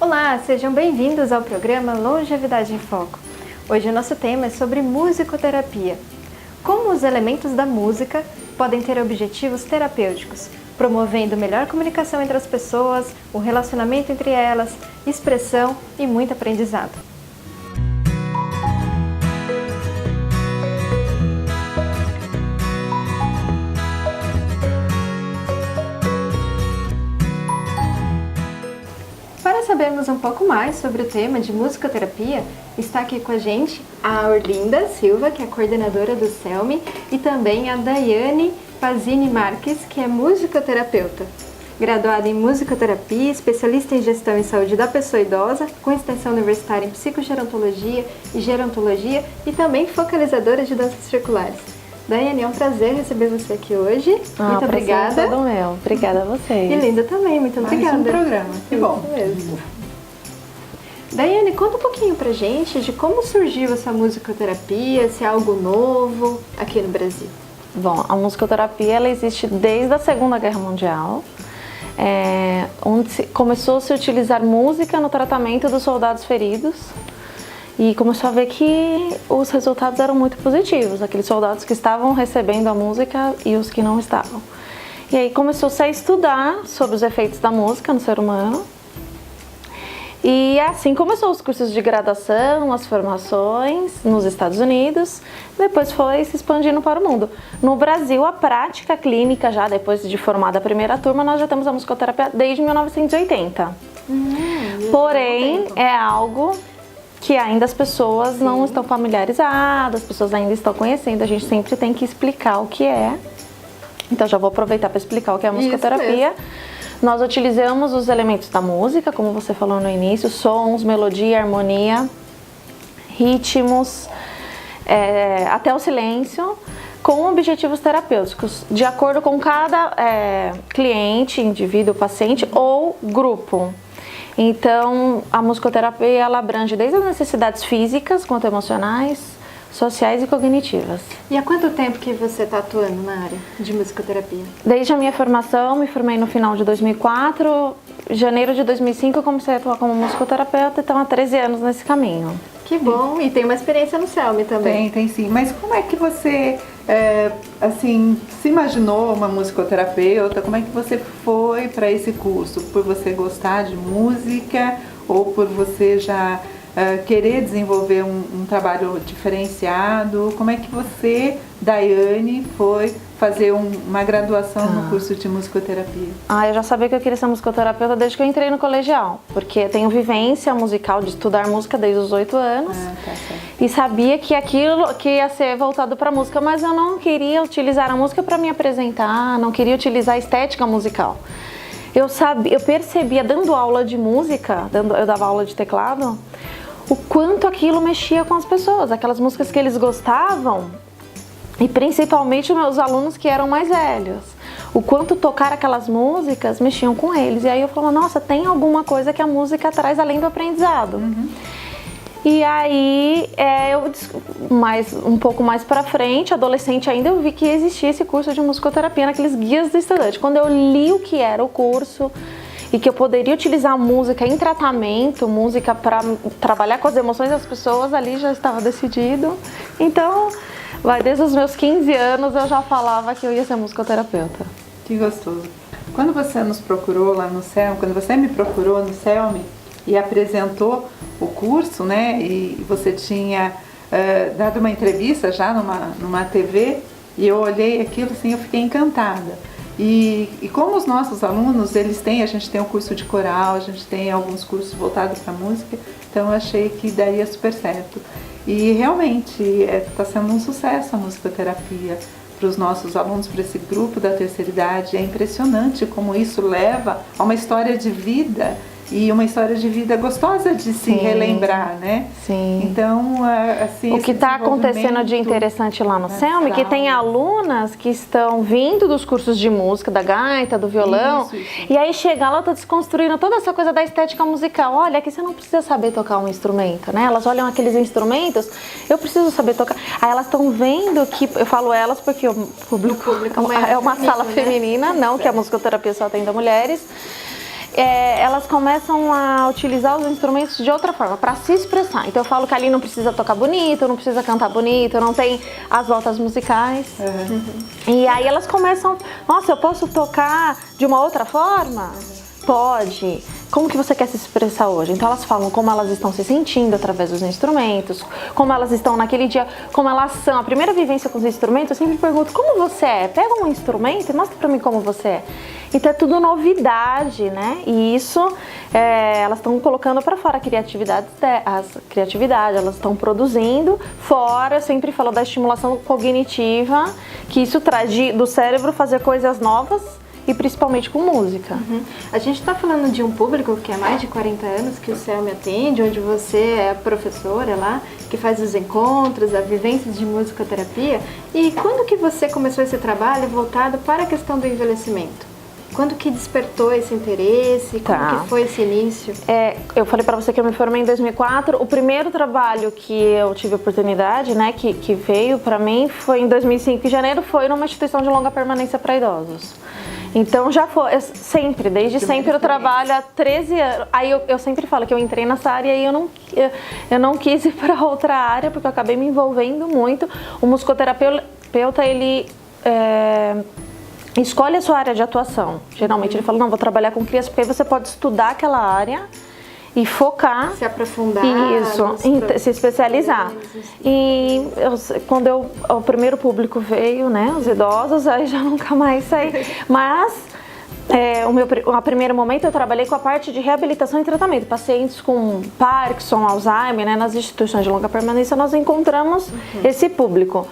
Olá, sejam bem-vindos ao programa Longevidade em Foco. Hoje o nosso tema é sobre musicoterapia. Como os elementos da música podem ter objetivos terapêuticos, promovendo melhor comunicação entre as pessoas, o relacionamento entre elas, expressão e muito aprendizado. Para sabermos um pouco mais sobre o tema de musicoterapia, está aqui com a gente a Orlinda Silva, que é coordenadora do CELME, e também a Daiane Pazini Marques, que é musicoterapeuta. Graduada em musicoterapia, especialista em gestão e saúde da pessoa idosa, com extensão universitária em psicogerontologia e gerontologia e também focalizadora de danças circulares. Daiane, é um prazer receber você aqui hoje. Muito obrigada. Todo meu. Obrigada a vocês. E Linda também, muito obrigada. Mais um programa, que bom. Mesmo. Daiane, conta um pouquinho pra gente de como surgiu essa musicoterapia, se é algo novo aqui no Brasil. Bom, a musicoterapia ela existe desde a Segunda Guerra Mundial, onde começou a se utilizar música no tratamento dos soldados feridos. E começou a ver que os resultados eram muito positivos, aqueles soldados que estavam recebendo a música e os que não estavam. E aí começou-se a estudar sobre os efeitos da música no ser humano. E assim começou os cursos de graduação, as formações nos Estados Unidos, depois foi se expandindo para o mundo. No Brasil, a prática clínica, já depois de formada a primeira turma, nós já temos a musicoterapia desde 1980. Porém, é algo que ainda as pessoas não estão familiarizadas, as pessoas ainda estão conhecendo, a gente sempre tem que explicar o que é. Então já vou aproveitar para explicar o que é a musicoterapia. Nós utilizamos os elementos da música, como você falou no início, sons, melodia, harmonia, ritmos, até o silêncio, com objetivos terapêuticos, de acordo com cada cliente, indivíduo, paciente ou grupo. Então, a musicoterapia ela abrange desde as necessidades físicas quanto emocionais, sociais e cognitivas. E há quanto tempo que você está atuando na área de musicoterapia? Desde a minha formação, me formei no final de 2004, em janeiro de 2005 eu comecei a atuar como musicoterapeuta, então há 13 anos nesse caminho. Que bom! E tem uma experiência no CELME também. Tem sim. Mas como é que você, se imaginou uma musicoterapeuta? Como é que você foi para esse curso? Por você gostar de música ou por você já querer desenvolver um trabalho diferenciado? Como é que você, Daiane, foi fazer uma graduação no curso de musicoterapia? Eu já sabia que eu queria ser musicoterapeuta desde que eu entrei no colegial, porque tenho vivência musical de estudar música desde os 8 anos e sabia que aquilo que ia ser voltado para música, mas eu não queria utilizar a música para me apresentar, não queria utilizar a estética musical. Eu percebia dando aula de música, eu dava aula de teclado, o quanto aquilo mexia com as pessoas, aquelas músicas que eles gostavam, e principalmente os meus alunos que eram mais velhos, o quanto tocar aquelas músicas mexiam com eles. E aí eu falava, nossa, tem alguma coisa que a música traz além do aprendizado. E aí, um pouco mais pra frente, adolescente ainda, eu vi que existia esse curso de musicoterapia naqueles guias do estudante. Quando eu li o que era o curso e que eu poderia utilizar música em tratamento, música para trabalhar com as emoções das pessoas, ali já estava decidido. Então, desde os meus 15 anos eu já falava que eu ia ser musicoterapeuta. Que gostoso. Quando você nos procurou lá no CELME, quando você me procurou no CELME e apresentou o curso, né, e você tinha dado uma entrevista já numa TV, e eu olhei aquilo assim, eu fiquei encantada. E como os nossos alunos, a gente tem um curso de coral, a gente tem alguns cursos voltados para música, então eu achei que daria super certo. E realmente está sendo um sucesso a musicoterapia para os nossos alunos, para esse grupo da terceira idade. É impressionante como isso leva a uma história de vida, e uma história de vida gostosa de se relembrar, né? Sim. Então, assim, o que está acontecendo de interessante lá no CELME é que tem alunas que estão vindo dos cursos de música, da gaita, do violão, e aí chega lá, tá desconstruindo toda essa coisa da estética musical. Olha, aqui você não precisa saber tocar um instrumento, né? Elas olham aqueles instrumentos, eu preciso saber tocar. Aí elas estão vendo que, eu falo elas porque o público é uma sala feminina, não que a musicoterapia só atenda mulheres. elas começam a utilizar os instrumentos de outra forma, para se expressar. Então eu falo que ali não precisa tocar bonito, não precisa cantar bonito, não tem as notas musicais. E aí elas começam, nossa, eu posso tocar de uma outra forma? Pode. Como que você quer se expressar hoje? Então elas falam como elas estão se sentindo através dos instrumentos, como elas estão naquele dia, como elas são. A primeira vivência com os instrumentos, eu sempre pergunto, como você é? Pega um instrumento e mostra pra mim como você é. Então é tudo novidade, né? E isso, elas estão colocando para fora a criatividade, elas estão produzindo. Fora, eu sempre falo da estimulação cognitiva, que isso traz do cérebro fazer coisas novas, e principalmente com música. A gente está falando de um público que há mais de 40 anos que o CELME atende, onde você é a professora lá, que faz os encontros, a vivência de musicoterapia. E quando que você começou esse trabalho voltado para a questão do envelhecimento? Quando que despertou esse interesse? Como que foi esse início? Eu falei para você que eu me formei em 2004. O primeiro trabalho que eu tive oportunidade, né, que veio para mim, foi em 2005, em janeiro, foi numa instituição de longa permanência para idosos. Então já foi, desde sempre eu trabalho há 13 anos. Aí eu sempre falo que eu entrei nessa área e eu não quis ir para outra área, porque eu acabei me envolvendo muito. O musicoterapeuta, ele escolhe a sua área de atuação. Geralmente ele fala, não, vou trabalhar com crianças, porque aí você pode estudar aquela área e focar, se aprofundar, se especializar. E quando o primeiro público veio, né, os idosos, aí já nunca mais saí. Mas o primeiro momento eu trabalhei com a parte de reabilitação e tratamento. Pacientes com Parkinson, Alzheimer, né, nas instituições de longa permanência nós encontramos esse público.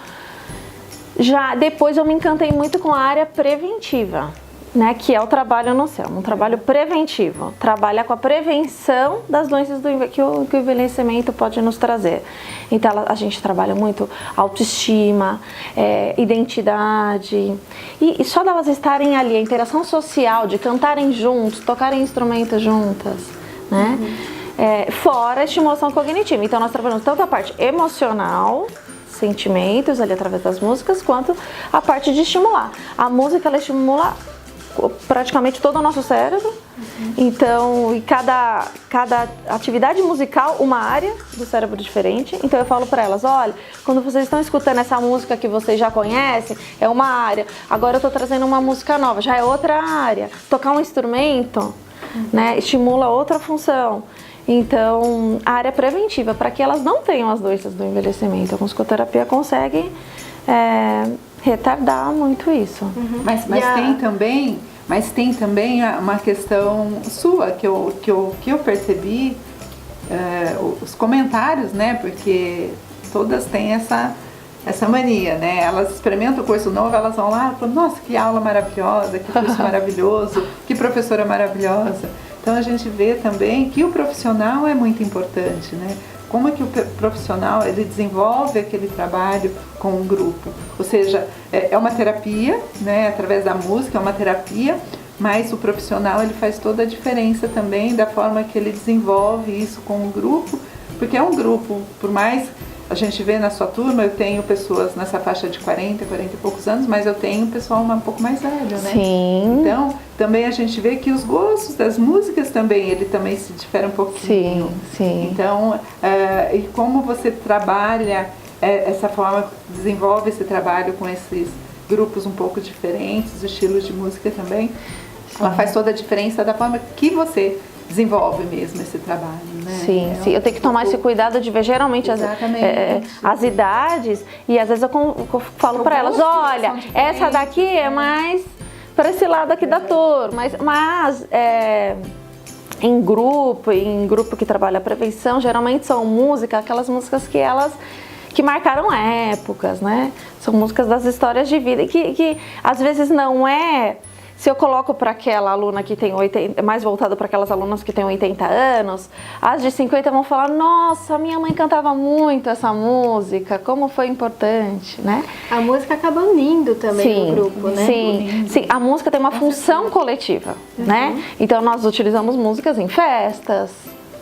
Já depois eu me encantei muito com a área preventiva, né, que é o trabalho no CELME, um trabalho preventivo, trabalha com a prevenção das doenças que o envelhecimento pode nos trazer. Então a gente trabalha muito autoestima, identidade, e só delas estarem ali, a interação social, de cantarem juntos, tocarem instrumentos juntas, né, fora a estimulação cognitiva. Então nós trabalhamos tanto a parte emocional, sentimentos ali através das músicas, quanto a parte de estimular. A música, ela estimula praticamente todo o nosso cérebro. Então, e cada atividade musical, uma área do cérebro diferente. Então eu falo para elas, olha, quando vocês estão escutando essa música que vocês já conhecem, é uma área. Agora eu estou trazendo uma música nova, já é outra área. Tocar um instrumento, né, estimula outra função. Então, a área preventiva, para que elas não tenham as doenças do envelhecimento. A musicoterapia consegue retardar muito isso. Mas tem também uma questão sua que eu percebi, os comentários, né? Porque todas têm essa mania, né? Elas experimentam o curso novo, elas vão lá e falam, nossa, que aula maravilhosa, que curso maravilhoso, que professora maravilhosa. Então a gente vê também que o profissional é muito importante, né? Como é que o profissional ele desenvolve aquele trabalho com um grupo? Ou seja, é uma terapia, né? Através da música, é uma terapia, mas o profissional ele faz toda a diferença também da forma que ele desenvolve isso com o grupo, porque é um grupo, por mais a gente vê na sua turma, eu tenho pessoas nessa faixa de 40 e poucos anos, mas eu tenho pessoal um pouco mais velho, né? Sim. Então, também a gente vê que os gostos das músicas também, ele também se difere um pouquinho. Sim. Então, e como você trabalha essa forma, desenvolve esse trabalho com esses grupos um pouco diferentes, os estilos de música também, ela faz toda a diferença da forma que você desenvolve mesmo esse trabalho, né? Sim. Eu tenho que tomar esse cuidado de ver geralmente as idades, e às vezes eu falo para elas, olha, essa daqui é mais para esse lado aqui da turma, mas em grupo que trabalha a prevenção, geralmente são aquelas músicas que marcaram épocas, né? São músicas das histórias de vida, que às vezes não é. Se eu coloco para aquela aluna que tem 80, mais voltada para aquelas alunas que têm 80 anos, as de 50 vão falar, nossa, minha mãe cantava muito essa música, como foi importante, né? A música acaba unindo também o grupo, né? Sim, a música tem uma função coletiva, né? Então nós utilizamos músicas em festas,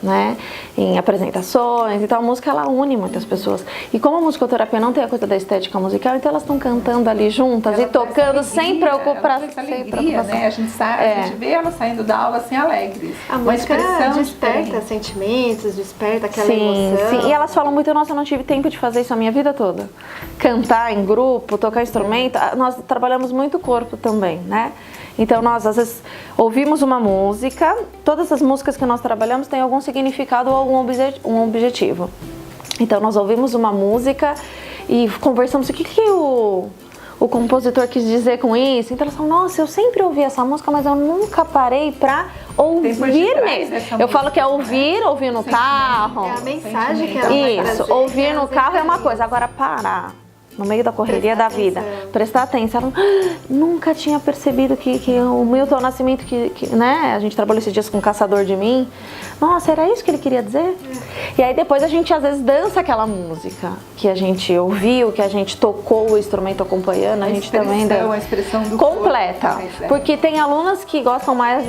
né? Em apresentações, então a música ela une muitas pessoas. E como a musicoterapia não tem a coisa da estética musical, então elas estão cantando ali juntas e tocando sem preocupação. Né? A gente vê elas saindo da aula assim alegres. A música desperta sentimentos, desperta aquela emoção. Sim, e elas falam muito, nossa, eu não tive tempo de fazer isso a minha vida toda. Cantar em grupo, tocar instrumento, nós trabalhamos muito o corpo também, né? Então nós às vezes ouvimos uma música, todas as músicas que nós trabalhamos têm algum significado ou algum objetivo. Então nós ouvimos uma música e conversamos o que o compositor quis dizer com isso. Então elas falam, nossa, eu sempre ouvi essa música, mas eu nunca parei pra ouvir mesmo. Eu falo que é ouvir no carro. É a mensagem que ela vai trazer. Isso, ouvir no carro é uma coisa, agora parar no meio da correria da vida, prestar atenção. Nunca tinha percebido que o Milton Nascimento, né, a gente trabalhou esses dias com o Caçador de Mim. Nossa, era isso que ele queria dizer? E aí depois a gente às vezes dança aquela música que a gente ouviu, que a gente tocou o instrumento acompanhando, a gente também dança. A expressão do completa, corpo, porque tem alunas que gostam mais,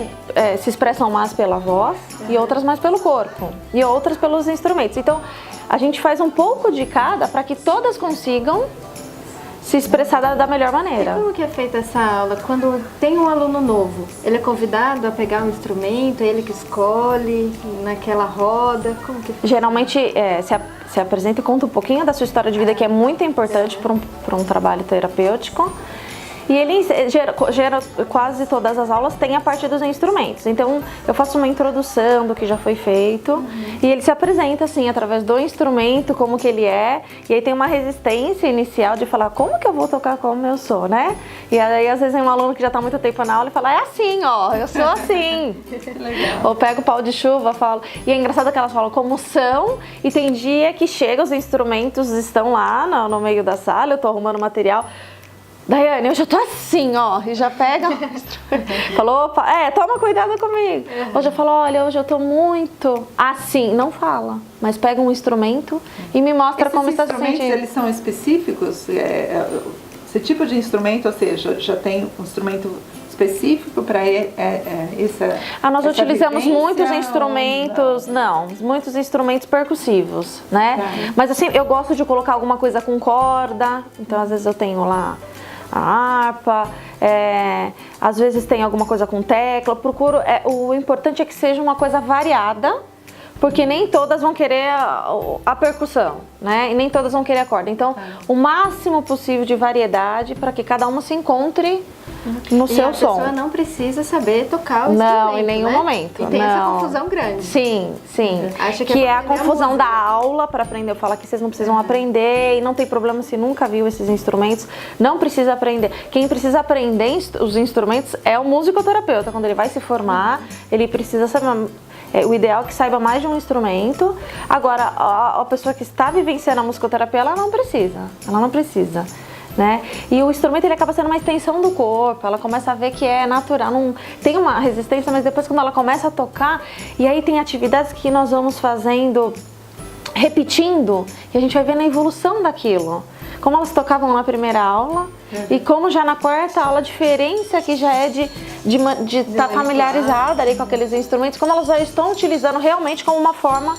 se expressam mais pela voz e outras mais pelo corpo e outras pelos instrumentos. Então a gente faz um pouco de cada para que todas consigam se expressar da melhor maneira. E como que é feita essa aula? Quando tem um aluno novo, ele é convidado a pegar um instrumento, ele que escolhe, naquela roda? Como que... Geralmente se apresenta e conta um pouquinho da sua história de vida, que é muito importante para um trabalho terapêutico. E ele quase todas as aulas tem a parte dos instrumentos. Então eu faço uma introdução do que já foi feito e ele se apresenta assim através do instrumento, como que ele é. E aí tem uma resistência inicial de falar como que eu vou tocar como eu sou, né? E aí às vezes é um aluno que já está muito tempo na aula e fala, é assim, ó, eu sou assim. Legal. Ou pego o pau de chuva, falo. E é engraçado que elas falam como são, e tem dia que chega, os instrumentos estão lá no meio da sala, eu tô arrumando material. Daiane, eu já tô assim, ó, e já pega, falou, opa, toma cuidado comigo. Hoje eu falo, olha, hoje eu tô muito assim, não fala, mas pega um instrumento e me mostra como está se sentindo. Esses instrumentos, eles são específicos? Esse tipo de instrumento, ou seja, já tem um instrumento específico para essa nós utilizamos muitos instrumentos, muitos instrumentos percussivos, né? Tá. Mas assim, eu gosto de colocar alguma coisa com corda, então às vezes eu tenho lá a harpa, às vezes tem alguma coisa com tecla, o importante é que seja uma coisa variada, porque nem todas vão querer a percussão, né? E nem todas vão querer a corda. Então, o máximo possível de variedade para que cada uma se encontre no seu som. A pessoa não precisa saber tocar o instrumento, não, em nenhum momento. E tem essa confusão grande. Sim. Acha que é a confusão da aula para aprender. Eu falo que vocês não precisam aprender e não tem problema se nunca viu esses instrumentos. Não precisa aprender. Quem precisa aprender os instrumentos é o musicoterapeuta. Quando ele vai se formar, ele precisa saber. O ideal é que saiba mais de um instrumento. Agora, a pessoa que está vivenciando a musicoterapia, ela não precisa. Né? E o instrumento ele acaba sendo uma extensão do corpo, ela começa a ver que é natural, não tem uma resistência, mas depois quando ela começa a tocar, e aí tem atividades que nós vamos fazendo, repetindo, e a gente vai vendo a evolução daquilo. Como elas tocavam na primeira aula e como já na quarta aula a diferença que já é de estar familiarizada ali com aqueles instrumentos, como elas já estão utilizando realmente como uma forma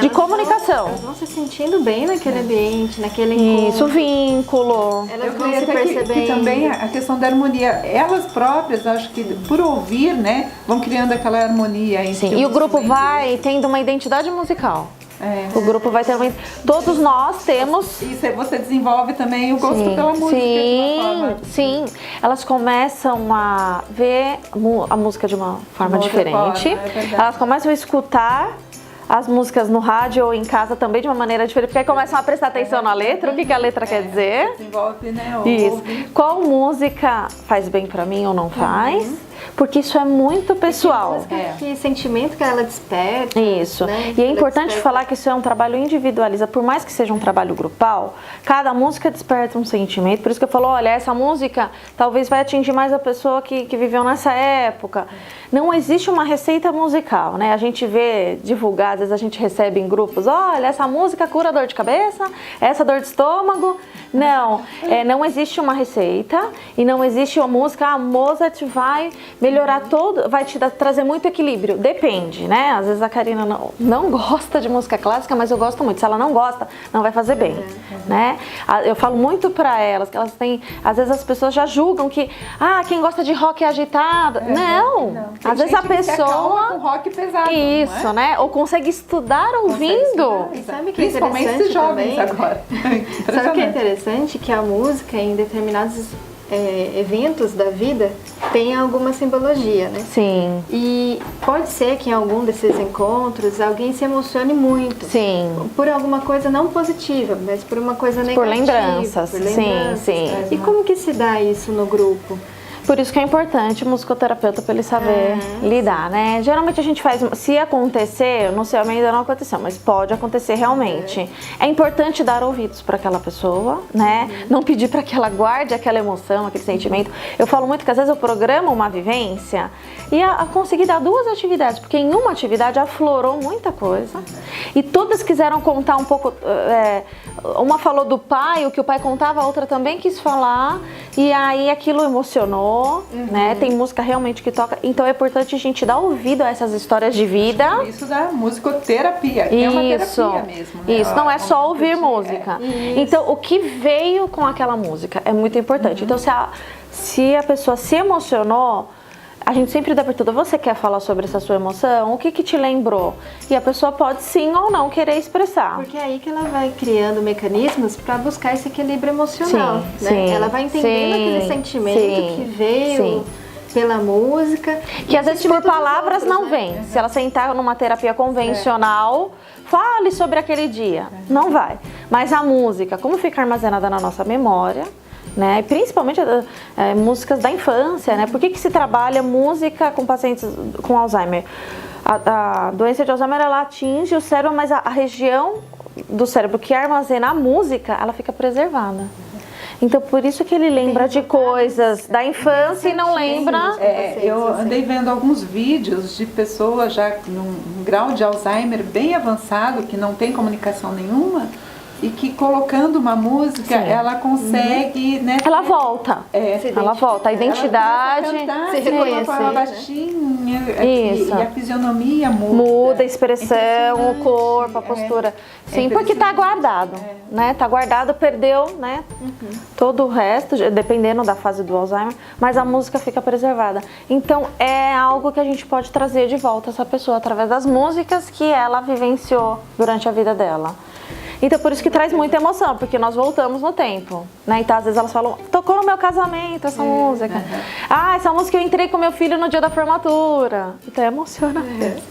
de comunicação. Elas vão se sentindo bem naquele ambiente, naquele encontro. Isso, vínculo. Elas vão se percebendo. Que também a questão da harmonia, elas próprias, acho que por ouvir, né, vão criando aquela harmonia. Sim, e o grupo vai tendo uma identidade musical. O grupo vai ter todos nós temos. E você desenvolve também o gosto pela música de uma forma. Sim, elas começam a ver a música de uma forma diferente. Elas começam a escutar as músicas no rádio ou em casa também de uma maneira diferente, porque aí começam a prestar atenção na letra, o que a letra quer dizer. Desenvolve, né? Isso. Qual música faz bem pra mim ou não faz? Porque isso é muito pessoal. Que sentimento que ela desperta. Isso. Né? E é importante falar que isso é um trabalho individualizado. Por mais que seja um trabalho grupal, cada música desperta um sentimento. Por isso que eu falo, olha, essa música talvez vai atingir mais a pessoa que viveu nessa época. Não existe uma receita musical, né? A gente vê divulgar, às vezes a gente recebe em grupos, olha, essa música cura dor de cabeça, essa dor de estômago. Não, não existe uma receita e não existe uma música, Mozart vai melhorar todo, vai te trazer muito equilíbrio. Depende, né? Às vezes a Karina não gosta de música clássica, mas eu gosto muito. Se ela não gosta, não vai fazer bem, né? Eu falo muito pra elas, que elas têm... Às vezes as pessoas já julgam que, quem gosta de rock é agitado. Não. Às vezes a pessoa... com rock pesado, isso, né? Ou consegue estudar ouvindo. E sabe que é Principalmente interessante esses jovens também? agora. Sabe o que é interessante? Que a música, em determinados eventos da vida, tem alguma simbologia, né? Sim. E pode ser que em algum desses encontros alguém se emocione muito. Sim. Por alguma coisa não positiva, mas por uma coisa negativa. Por lembranças. Sim. E como que se dá isso no grupo? Por isso que é importante o musicoterapeuta para ele saber lidar, né? Geralmente a gente faz, se acontecer, no seu ainda não aconteceu, mas pode acontecer realmente. É importante dar ouvidos para aquela pessoa, né? Não pedir para que ela guarde aquela emoção, aquele sentimento. Eu falo muito que às vezes eu programo uma vivência e consegui dar 2 atividades, porque em uma atividade aflorou muita coisa e todas quiseram contar um pouco. Uma falou do pai, o que o pai contava, a outra também quis falar e aí aquilo emocionou. Né? Tem música realmente que toca, então é importante a gente dar ouvido a essas histórias de vida. Isso da musicoterapia, que é uma terapia mesmo, né? Isso, não é só ouvir música. Então, o que veio com aquela música é muito importante. Então, se a pessoa se emocionou, a gente sempre dá abertura. Você quer falar sobre essa sua emoção? O que te lembrou? E a pessoa pode sim ou não querer expressar. Porque é aí que ela vai criando mecanismos para buscar esse equilíbrio emocional. Né? Ela vai entendendo aquele sentimento que veio pela música. Que às vezes por palavras não vem. Se ela sentar numa terapia convencional, fale sobre aquele dia. Não vai. Mas a música, como fica armazenada na nossa memória, né? Principalmente músicas da infância, né? Por que se trabalha música com pacientes com Alzheimer? A doença de Alzheimer, ela atinge o cérebro, mas a região do cérebro que armazena a música, ela fica preservada. Então, por isso que ele lembra de coisas da infância e não lembra... Eu andei vendo alguns vídeos de pessoas já num grau de Alzheimer bem avançado, que não tem comunicação nenhuma, e que colocando uma música, ela consegue, né? Ela volta. Ela volta. A identidade... Ela se reconhecer, ela baixinha, isso. E a fisionomia muda. Muda a expressão, o corpo, a postura. Sim, porque tá guardado, né? Tá guardado, perdeu, né? Todo o resto, dependendo da fase do Alzheimer, mas a música fica preservada. Então, é algo que a gente pode trazer de volta essa pessoa através das músicas que ela vivenciou durante a vida dela. Então, por isso que traz muita emoção, porque nós voltamos no tempo, né? Então, às vezes elas falam, tocou no meu casamento essa música. Essa música eu entrei com meu filho no dia da formatura. Então, emociona mesmo.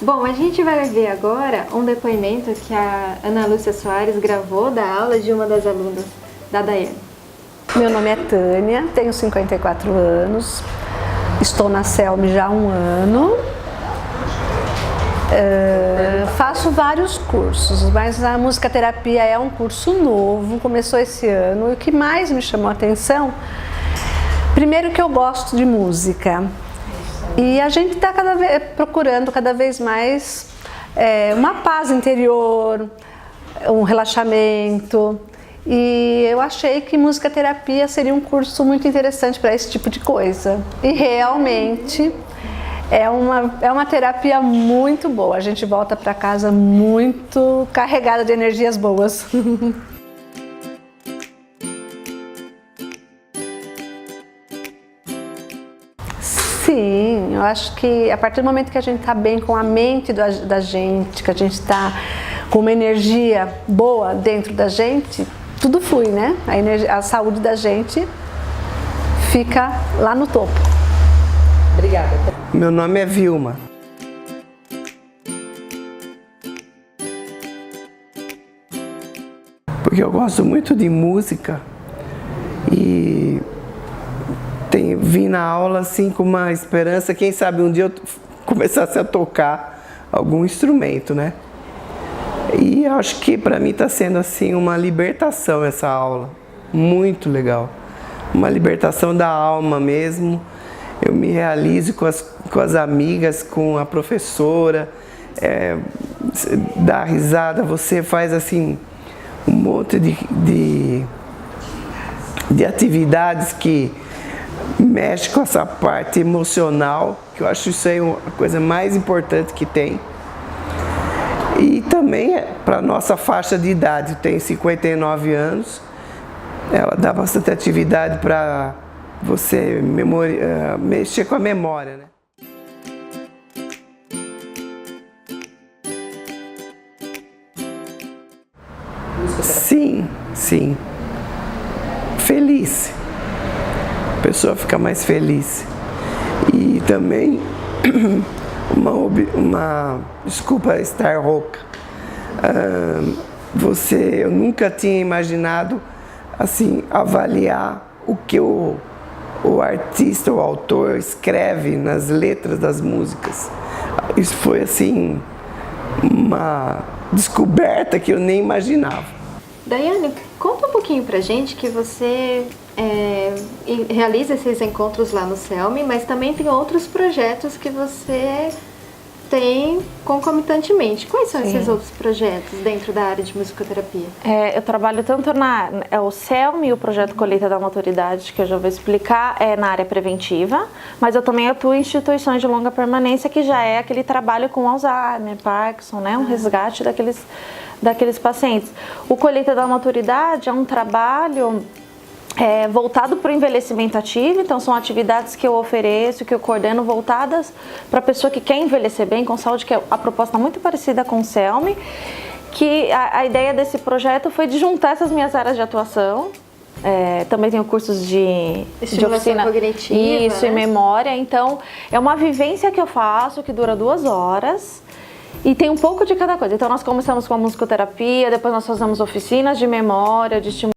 Bom, a gente vai ver agora um depoimento que a Ana Lúcia Soares gravou da aula de uma das alunas da Daiane. Meu nome é Tânia, tenho 54 anos, estou na CELM já há 1 ano. Faço vários cursos, mas a musicoterapia é um curso novo, começou esse ano. E o que mais me chamou a atenção, primeiro que eu gosto de música e a gente está procurando cada vez mais uma paz interior, um relaxamento, e eu achei que musicoterapia seria um curso muito interessante para esse tipo de coisa. E realmente é uma terapia muito boa. A gente volta para casa muito carregada de energias boas. Sim, eu acho que a partir do momento que a gente está bem com a mente da gente, que a gente está com uma energia boa dentro da gente, tudo flui, né? A saúde da gente fica lá no topo. Obrigada. Meu nome é Vilma. Porque eu gosto muito de música e vim na aula assim com uma esperança, quem sabe um dia eu começasse a tocar algum instrumento, né? E acho que para mim está sendo assim uma libertação essa aula, muito legal, uma libertação da alma mesmo. Eu me realizo com as amigas, com a professora, dá risada, você faz assim um monte de atividades que mexe com essa parte emocional, que eu acho isso aí a coisa mais importante que tem. E também para nossa faixa de idade, eu tenho 59 anos, ela dá bastante atividade para você mexer com a memória, né? Sim, sim. Feliz. A pessoa fica mais feliz. E também desculpa estar rouca. Eu nunca tinha imaginado assim avaliar o que o artista, o autor escreve nas letras das músicas. Isso foi assim uma descoberta que eu nem imaginava. Daiane, conta um pouquinho pra gente que você realiza esses encontros lá no CELME, mas também tem outros projetos que você tem concomitantemente. Quais são esses outros projetos dentro da área de musicoterapia? Eu trabalho tanto o CELME e o projeto Colheita da Maturidade, que eu já vou explicar, na área preventiva, mas eu também atuo em instituições de longa permanência, que já é aquele trabalho com Alzheimer, Parkinson, né? Um resgate daqueles pacientes. O Colheita da Maturidade é um trabalho voltado para o envelhecimento ativo, então são atividades que eu ofereço, que eu coordeno, voltadas para a pessoa que quer envelhecer bem, com saúde, que é a proposta muito parecida com o CELME, que a ideia desse projeto foi de juntar essas minhas áreas de atuação. Também tenho cursos de oficina cognitiva, isso, né? E memória, então é uma vivência que eu faço que dura 2 horas. E tem um pouco de cada coisa. Então nós começamos com a musicoterapia, depois nós fazemos oficinas de memória, de estimulação